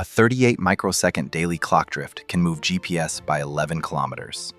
A 38 microsecond daily clock drift can move GPS by 11 kilometers.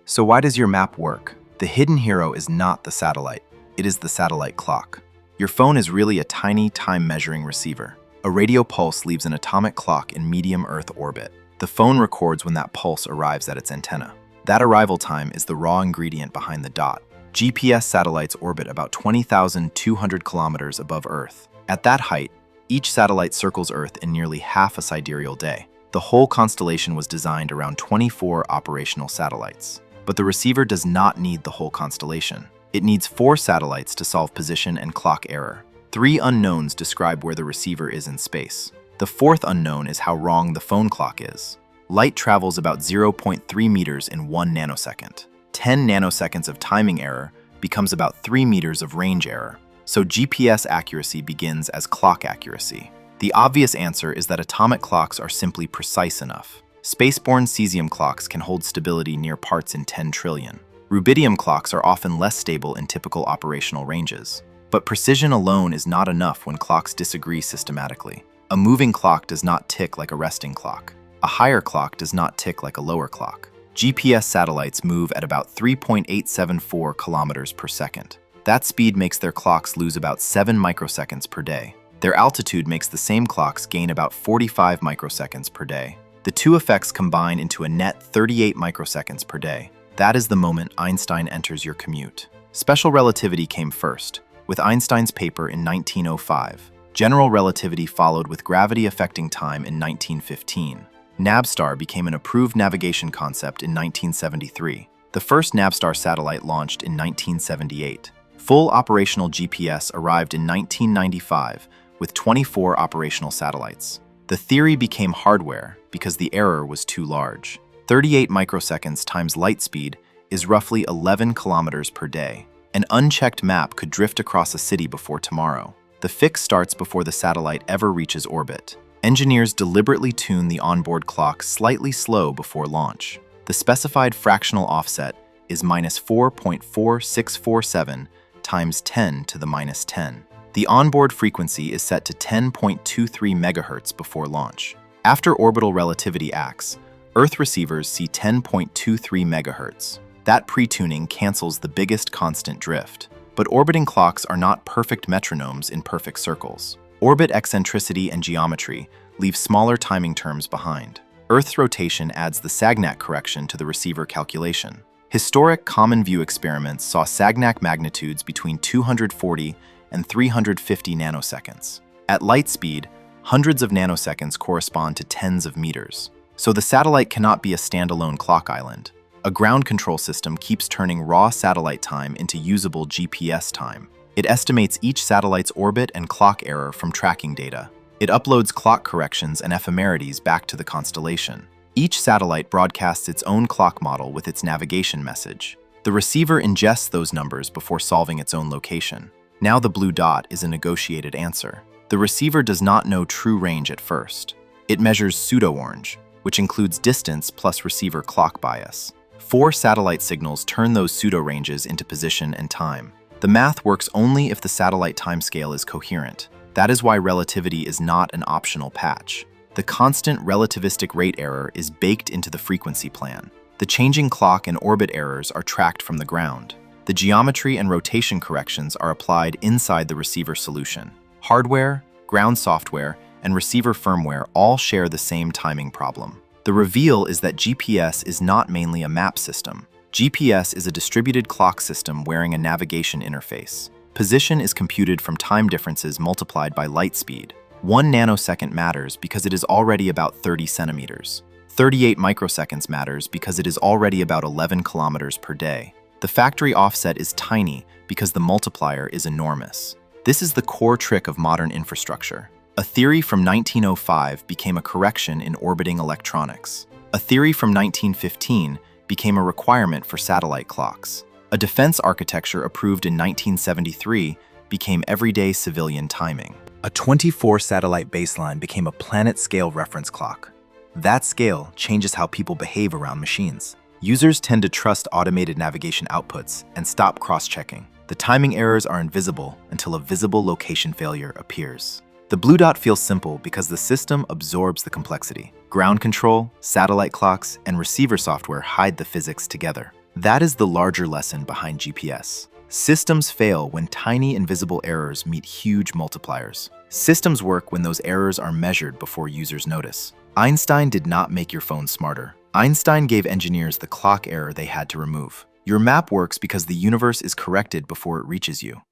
So why does your map work? The hidden hero is not the satellite, it is the satellite clock. Your phone is really a tiny time-measuring receiver. A radio pulse leaves an atomic clock in medium Earth orbit. The phone records when that pulse arrives at its antenna. That arrival time is the raw ingredient behind the dot. GPS satellites orbit about 20,200 kilometers above Earth. At that height, each satellite circles Earth in nearly half a sidereal day. The whole constellation was designed around 24 operational satellites. But the receiver does not need the whole constellation. It needs 4 satellites to solve position and clock error. 3 unknowns describe where the receiver is in space. The 4th unknown is how wrong the phone clock is. Light travels about 0.3 meters in 1 nanosecond. 10 nanoseconds of timing error becomes about 3 meters of range error. So GPS accuracy begins as clock accuracy. The obvious answer is that atomic clocks are simply precise enough. Spaceborne cesium clocks can hold stability near parts in 10 trillion. Rubidium clocks are often less stable in typical operational ranges. But precision alone is not enough when clocks disagree systematically. A moving clock does not tick like a resting clock. A higher clock does not tick like a lower clock. GPS satellites move at about 3.874 kilometers per second. That speed makes their clocks lose about 7 microseconds per day. Their altitude makes the same clocks gain about 45 microseconds per day. The two effects combine into a net 38 microseconds per day. That is the moment Einstein enters your commute. Special relativity came first, with Einstein's paper in 1905. General relativity followed with gravity affecting time in 1915. Navstar became an approved navigation concept in 1973. The first Navstar satellite launched in 1978. Full operational GPS arrived in 1995 with 24 operational satellites. The theory became hardware because the error was too large. 38 microseconds times light speed is roughly 11 kilometers per day. An unchecked map could drift across a city before tomorrow. The fix starts before the satellite ever reaches orbit. Engineers deliberately tune the onboard clock slightly slow before launch. The specified fractional offset is -4.4647 times 10 to the minus 10. The onboard frequency is set to 10.23 megahertz before launch. After orbital relativity acts, Earth receivers see 10.23 megahertz. That pre-tuning cancels the biggest constant drift. But orbiting clocks are not perfect metronomes in perfect circles. Orbit eccentricity and geometry leave smaller timing terms behind. Earth's rotation adds the Sagnac correction to the receiver calculation. Historic common view experiments saw Sagnac magnitudes between 240 and 350 nanoseconds. At light speed, hundreds of nanoseconds correspond to tens of meters. So the satellite cannot be a standalone clock island. A ground control system keeps turning raw satellite time into usable GPS time. It estimates each satellite's orbit and clock error from tracking data. It uploads clock corrections and ephemerides back to the constellation. Each satellite broadcasts its own clock model with its navigation message. The receiver ingests those numbers before solving its own location. Now the blue dot is a negotiated answer. The receiver does not know true range at first. It measures pseudo-orange, which includes distance plus receiver clock bias. 4 satellite signals turn those pseudo-ranges into position and time. The math works only if the satellite timescale is coherent. That is why relativity is not an optional patch. The constant relativistic rate error is baked into the frequency plan. The changing clock and orbit errors are tracked from the ground. The geometry and rotation corrections are applied inside the receiver solution. Hardware, ground software, and receiver firmware all share the same timing problem. The reveal is that GPS is not mainly a map system. GPS is a distributed clock system wearing a navigation interface. Position is computed from time differences multiplied by light speed. 1 nanosecond matters because it is already about 30 centimeters. 38 microseconds matters because it is already about 11 kilometers per day. The factory offset is tiny because the multiplier is enormous. This is the core trick of modern infrastructure. A theory from 1905 became a correction in orbiting electronics. A theory from 1915 became a requirement for satellite clocks. A defense architecture approved in 1973 became everyday civilian timing. A 24-satellite baseline became a planet-scale reference clock. That scale changes how people behave around machines. Users tend to trust automated navigation outputs and stop cross-checking. The timing errors are invisible until a visible location failure appears. The blue dot feels simple because the system absorbs the complexity. Ground control, satellite clocks, and receiver software hide the physics together. That is the larger lesson behind GPS. Systems fail when tiny invisible errors meet huge multipliers. Systems work when those errors are measured before users notice. Einstein did not make your phone smarter. Einstein gave engineers the clock error they had to remove. Your map works because the universe is corrected before it reaches you.